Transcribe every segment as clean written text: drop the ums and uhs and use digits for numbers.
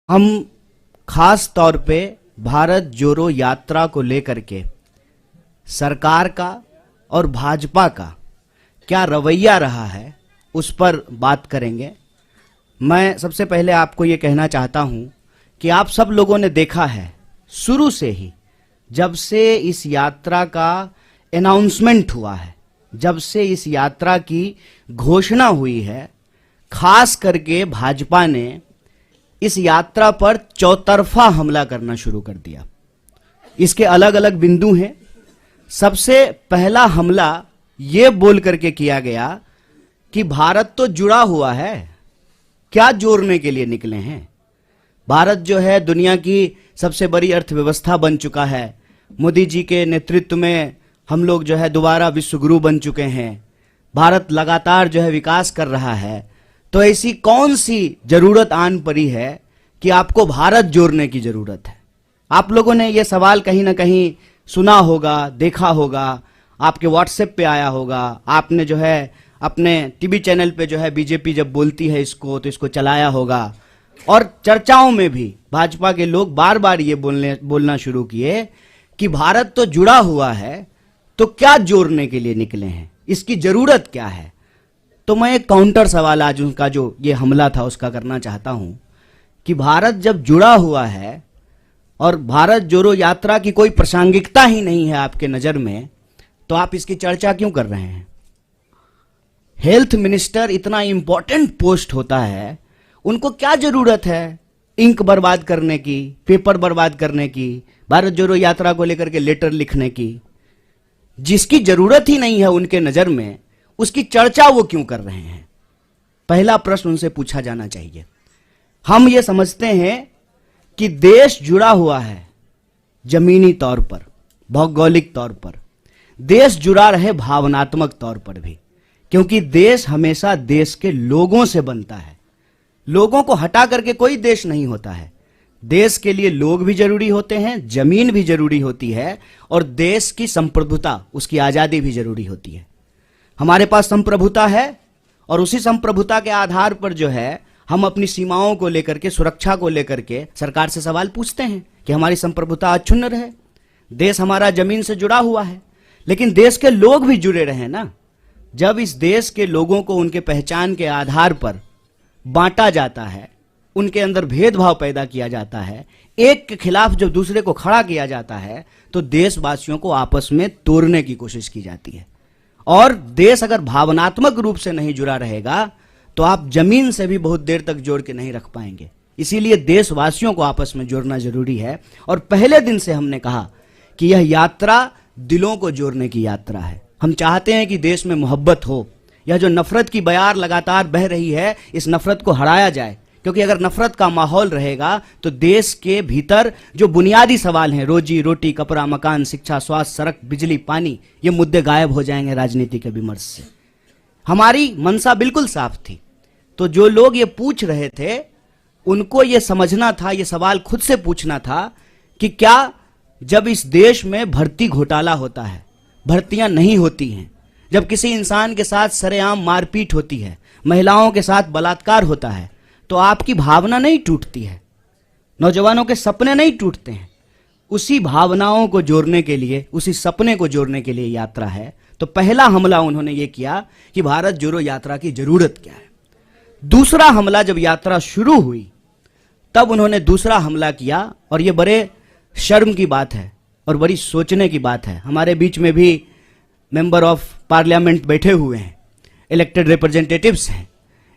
हम खास तौर पे भारत जोड़ो यात्रा को लेकर के सरकार का और भाजपा का क्या रवैया रहा है उस पर बात करेंगे। मैं सबसे पहले आपको ये कहना चाहता हूं कि आप सब लोगों ने देखा है शुरू से ही, जब से इस यात्रा का अनाउंसमेंट हुआ है, जब से इस यात्रा की घोषणा हुई है, खास करके भाजपा ने इस यात्रा पर चौतरफा हमला करना शुरू कर दिया। इसके अलग अलग बिंदु हैं। सबसे पहला हमला ये बोल करके किया गया कि भारत तो जुड़ा हुआ है, क्या जोड़ने के लिए निकले हैं। भारत जो है दुनिया की सबसे बड़ी अर्थव्यवस्था बन चुका है। मोदी जी के नेतृत्व में हम लोग जो है दोबारा विश्व गुरु बन चुके हैं। भारत लगातार जो है विकास कर रहा है। तो ऐसी कौन सी जरूरत आन पड़ी है कि आपको भारत जोड़ने की जरूरत है। आप लोगों ने यह सवाल कहीं ना कहीं सुना होगा, देखा होगा, आपके व्हाट्सएप पे आया होगा। आपने जो है अपने टीवी चैनल पे जो है बीजेपी जब बोलती है इसको तो इसको चलाया होगा। और चर्चाओं में भी भाजपा के लोग बार बार ये बोलना शुरू किए कि भारत तो जुड़ा हुआ है, तो क्या जोड़ने के लिए निकले हैं, इसकी जरूरत क्या है। तो मैं एक काउंटर सवाल आज उनका जो ये हमला था उसका करना चाहता हूं कि भारत जब जुड़ा हुआ है और भारत जोड़ो यात्रा की कोई प्रासंगिकता ही नहीं है आपके नजर में, तो आप इसकी चर्चा क्यों कर रहे हैं। हेल्थ मिनिस्टर इतना इंपॉर्टेंट पोस्ट होता है, उनको क्या जरूरत है इंक बर्बाद करने की, पेपर बर्बाद करने की, भारत जोड़ो यात्रा को लेकर के लेटर लिखने की। जिसकी जरूरत ही नहीं है उनके नजर में, उसकी चर्चा वो क्यों कर रहे हैं। पहला प्रश्न उनसे पूछा जाना चाहिए। हम ये समझते हैं कि देश जुड़ा हुआ है जमीनी तौर पर, भौगोलिक तौर पर, देश जुड़ा रहे भावनात्मक तौर पर भी, क्योंकि देश हमेशा देश के लोगों से बनता है। लोगों को हटा करके कोई देश नहीं होता है। देश के लिए लोग भी जरूरी होते हैं, जमीन भी जरूरी होती है, और देश की संप्रभुता, उसकी आजादी भी जरूरी होती है। हमारे पास संप्रभुता है और उसी संप्रभुता के आधार पर जो है हम अपनी सीमाओं को लेकर के, सुरक्षा को लेकर के सरकार से सवाल पूछते हैं कि हमारी संप्रभुता अक्षुण्ण रहे। देश हमारा जमीन से जुड़ा हुआ है, लेकिन देश के लोग भी जुड़े रहे ना। जब इस देश के लोगों को उनके पहचान के आधार पर बांटा जाता है, उनके अंदर भेदभाव पैदा किया जाता है, एक के खिलाफ जब दूसरे को खड़ा किया जाता है, तो देशवासियों को आपस में तोड़ने की कोशिश की जाती है। और देश अगर भावनात्मक रूप से नहीं जुड़ा रहेगा तो आप जमीन से भी बहुत देर तक जोड़ के नहीं रख पाएंगे। इसीलिए देशवासियों को आपस में जोड़ना जरूरी है। और पहले दिन से हमने कहा कि यह यात्रा दिलों को जोड़ने की यात्रा है। हम चाहते हैं कि देश में मोहब्बत हो। यह जो नफरत की बयार लगातार बह रही है, इस नफरत को हराया जाए, क्योंकि अगर नफरत का माहौल रहेगा तो देश के भीतर जो बुनियादी सवाल हैं, रोजी रोटी, कपड़ा, मकान, शिक्षा, स्वास्थ्य, सड़क, बिजली, पानी, ये मुद्दे गायब हो जाएंगे राजनीति के विमर्श से। हमारी मंशा बिल्कुल साफ थी। तो जो लोग ये पूछ रहे थे उनको ये समझना था, ये सवाल खुद से पूछना था कि क्या जब इस देश में भर्ती घोटाला होता है, भर्तियां नहीं होती हैं, जब किसी इंसान के साथ सरेआम मारपीट होती है, महिलाओं के साथ बलात्कार होता है, तो आपकी भावना नहीं टूटती है, नौजवानों के सपने नहीं टूटते हैं। उसी भावनाओं को जोड़ने के लिए, उसी सपने को जोड़ने के लिए यात्रा है। तो पहला हमला उन्होंने ये किया कि भारत जोड़ो यात्रा की जरूरत क्या है। दूसरा हमला जब यात्रा शुरू हुई तब उन्होंने दूसरा हमला किया, और ये बड़े शर्म की बात है और बड़ी सोचने की बात है। हमारे बीच में भी मेंबर ऑफ पार्लियामेंट बैठे हुए हैं, इलेक्टेड रिप्रेजेंटेटिव्स हैं।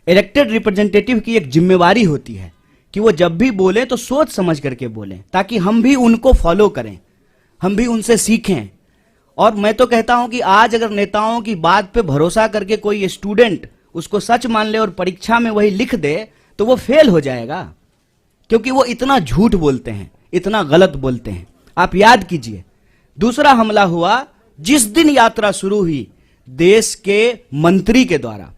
इलेक्टेड रिप्रेजेंटेटिव की एक जिम्मेवारी होती है कि वो जब भी बोले तो सोच समझ करके बोलें, ताकि हम भी उनको फॉलो करें, हम भी उनसे सीखें। और मैं तो कहता हूं कि आज अगर नेताओं की बात पे भरोसा करके कोई स्टूडेंट उसको सच मान ले और परीक्षा में वही लिख दे तो वो फेल हो जाएगा, क्योंकि वो इतना झूठ बोलते हैं, इतना गलत बोलते हैं। आप याद कीजिए, दूसरा हमला हुआ जिस दिन यात्रा शुरू हुई, देश के मंत्री के द्वारा,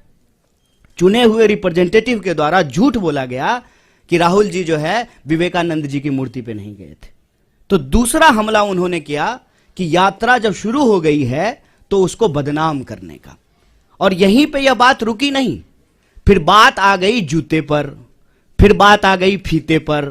चुने हुए रिप्रेजेंटेटिव के द्वारा झूठ बोला गया कि राहुल जी जो है विवेकानंद जी की मूर्ति पे नहीं गए थे। तो दूसरा हमला उन्होंने किया कि यात्रा जब शुरू हो गई है तो उसको बदनाम करने का। और यहीं पे यह बात रुकी नहीं, फिर बात आ गई जूते पर, फिर बात आ गई फीते पर,